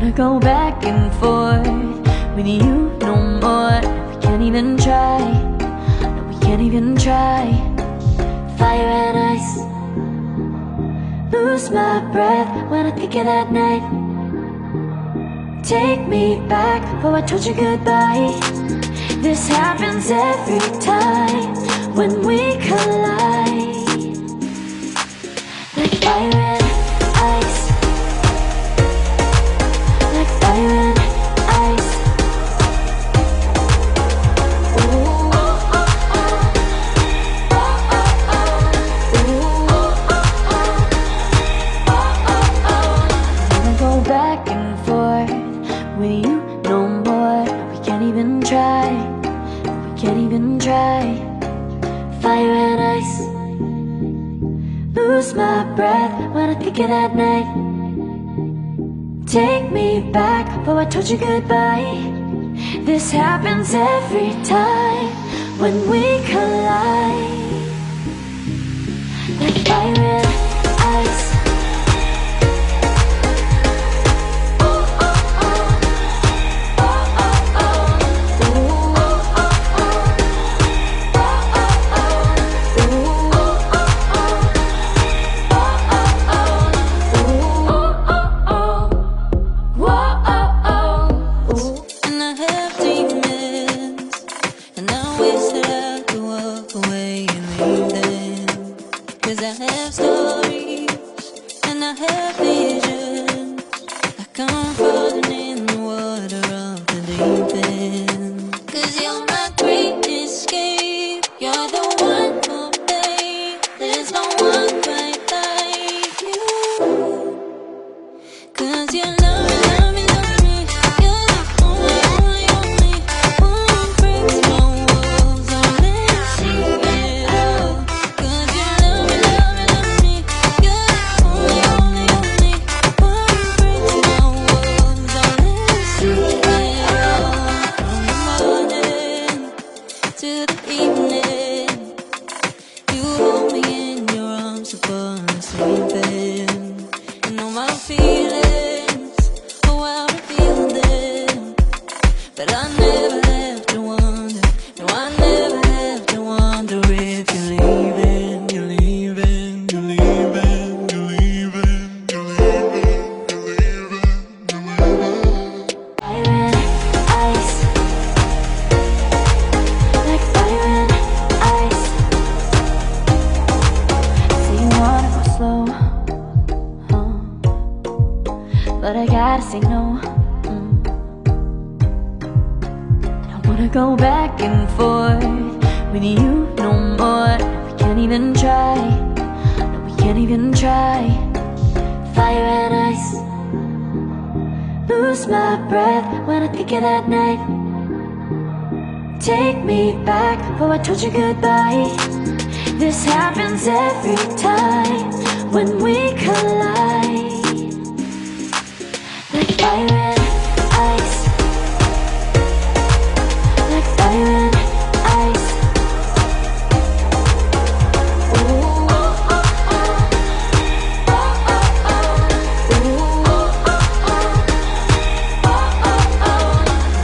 wanna go back and forth with you no more. We can't even try, no, we can't even try. Fire and ice, lose my breath when I think of that night. Take me back, oh I told you goodbye. This happens every time when we collide. Like fire and ice, like fire and ice. Ooh, oh, oh, oh. Oh, oh, oh. Ooh, oh, oh, oh. Oh, oh, oh. I wanna go back and forth with you no more. We can't even try, we can't even try. Fire and ice, lose my breath when I think of that night. Take me back, oh I told you goodbye. This happens every time when we collide. Like fire and ice. But I gotta say no. Don't wanna go back and forth with you no more. We can't even try, no, we can't even try. Fire and ice, lose my breath when I think of that night. Take me back, oh I told you goodbye. This happens every time when we collide. Like fire and ice, like fire and ice. Ooh, oh, oh, oh. Oh, oh, oh. Ooh, oh, oh, oh. Oh, oh, oh.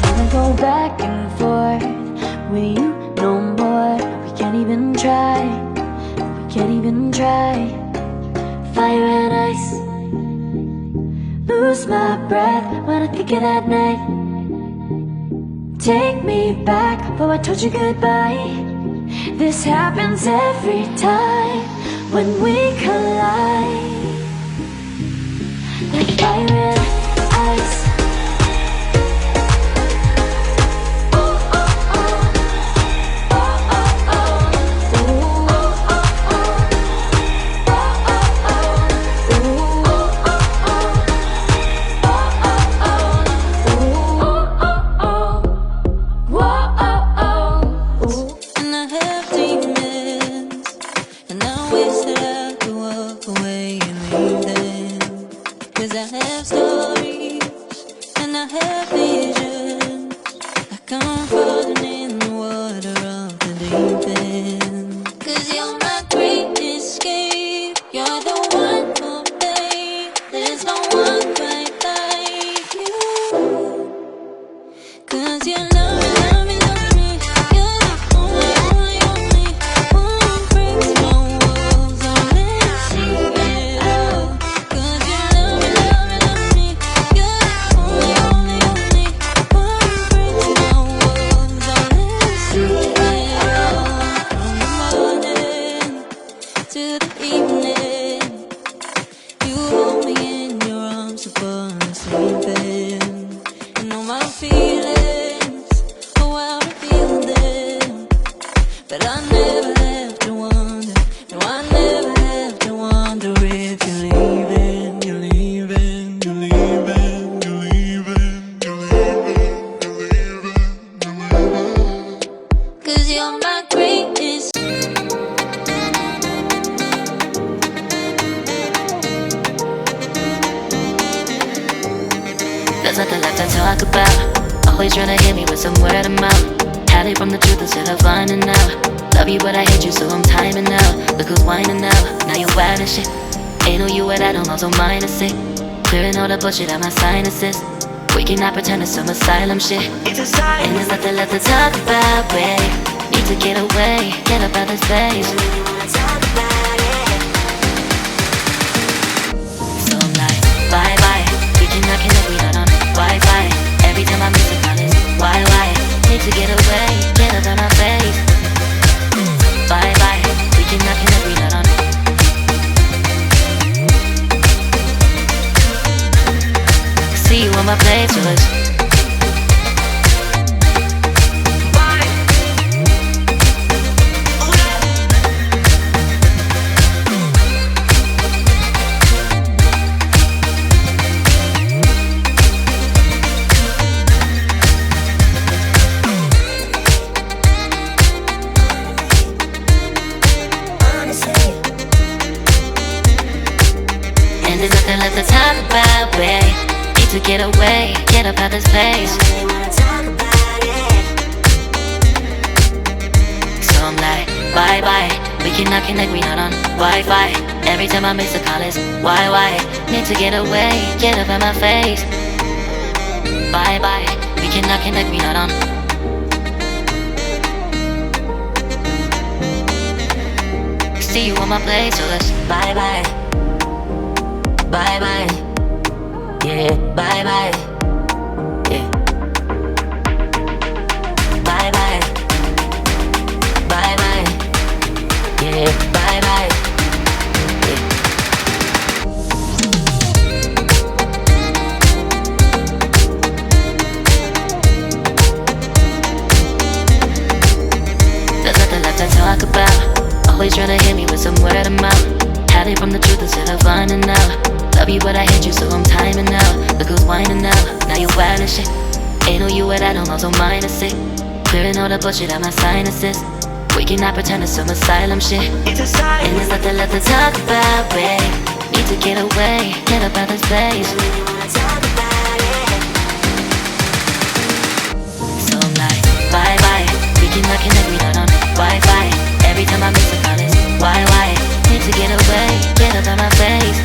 I wanna go back and forth with you no more. We can't even try, we can't even try. Fire and ice, lose my breath when I think of that night. Take me back, oh I told you goodbye. This happens every time when we collide. Like fire and ice. You're the one for me. There's no one quite like you. There's nothing left to talk about. Always trying to hit me with some word of mouth. Hide it from the truth instead of finding out. Love you but I hate you so I'm timing out. Look who's whining now, now you're wild and shit. Ain't no you at I don't know, so mine is sick. Clearing all the bullshit out my sinuses. We cannot pretend it's some asylum shit. And there's nothing left to talk about, babe. Need to get away, get up out this place. So I'm like, bye bye. We cannot connect, we not on Wi-Fi. Every time I miss a call it's why? Need to get away, get up out my face. Bye bye. We cannot connect, we not on. See you on my playlist. And there's nothing left to talk about, babe. Need to get away, get up out this place. So I'm like, bye bye. We cannot connect, we not on Wi-Fi. Every time I miss a call it's why? Need to get away, get up out my face. Bye bye. We cannot connect, we not on. See you on my place, so let's bye bye. Bye bye, yeah, bye bye, yeah. Bye bye, bye bye, yeah, bye bye, yeah. There's nothing left to talk about. Always trying to hit me with some word of mouth. Hide it from the truth instead of finding out. Love you but I hate you so I'm timing out. Look who's whining now, now you're wild and shit. Ain't no you at I don't know, so mine is sick. Clearing all the bullshit out my sinuses. We cannot pretend it's some asylum shit. And there's nothing left to talk about, babe. Need to get away, get up out this place. So I'm like, bye bye. We cannot connect, we not on Wi-Fi. Every time I miss a call it's why? Need to get away, get up out my face.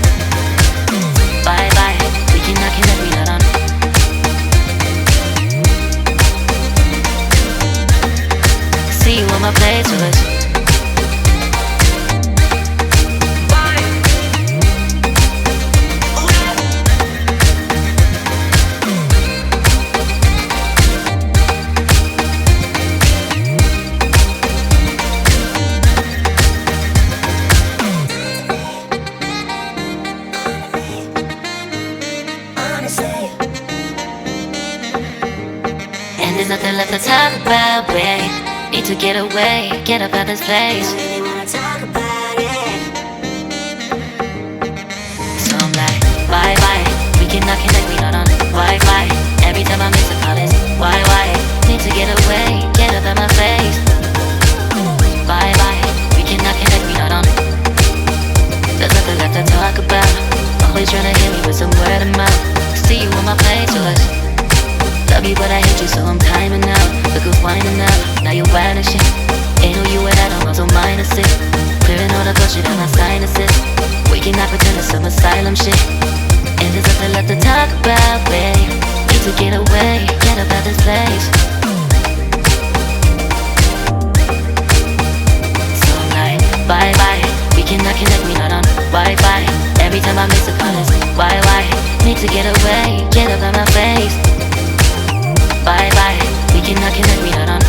Bye bye, we cannot connect, we not on. See you on my playlist. And there's nothing left to talk about, babe. Need to get away, get up out this place. So I'm like, bye bye. We cannot connect, we not on Wi-Fi. Every time I miss a call it's why? Need to get away, get up out my face. Bye bye. We cannot connect, we not on. There's nothing left to talk about. Always trying to hit me with some word of mouth. See you on my playlist. Love you but I hate you so I'm timing out. Look who's whining now, now you're wild and shit. Ain't no you at I don't know, so mine is sick. Clearing all the bullshit out my sinuses. We cannot pretend it's some asylum shit. And there's nothing left to talk about, babe. Need to get away, get up out this place. So I'm like, bye bye. We cannot connect, we not on Wi-Fi. Every time I miss a call it's why? Need to get away, get up out my face. Bye bye, we cannot connect, we not on.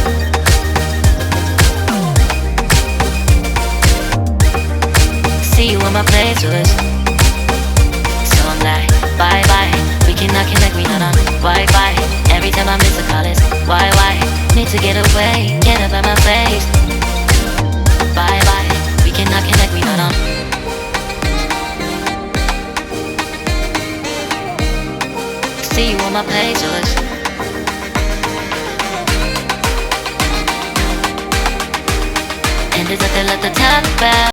See you on my playlist. So I'm like, bye bye, we cannot connect, we not on Wi-Fi. Every time I miss a call it's why? Need to get away, get up out my face. Bye bye, we cannot connect, we not on. See you on my playlist. And there's nothing left to talk about.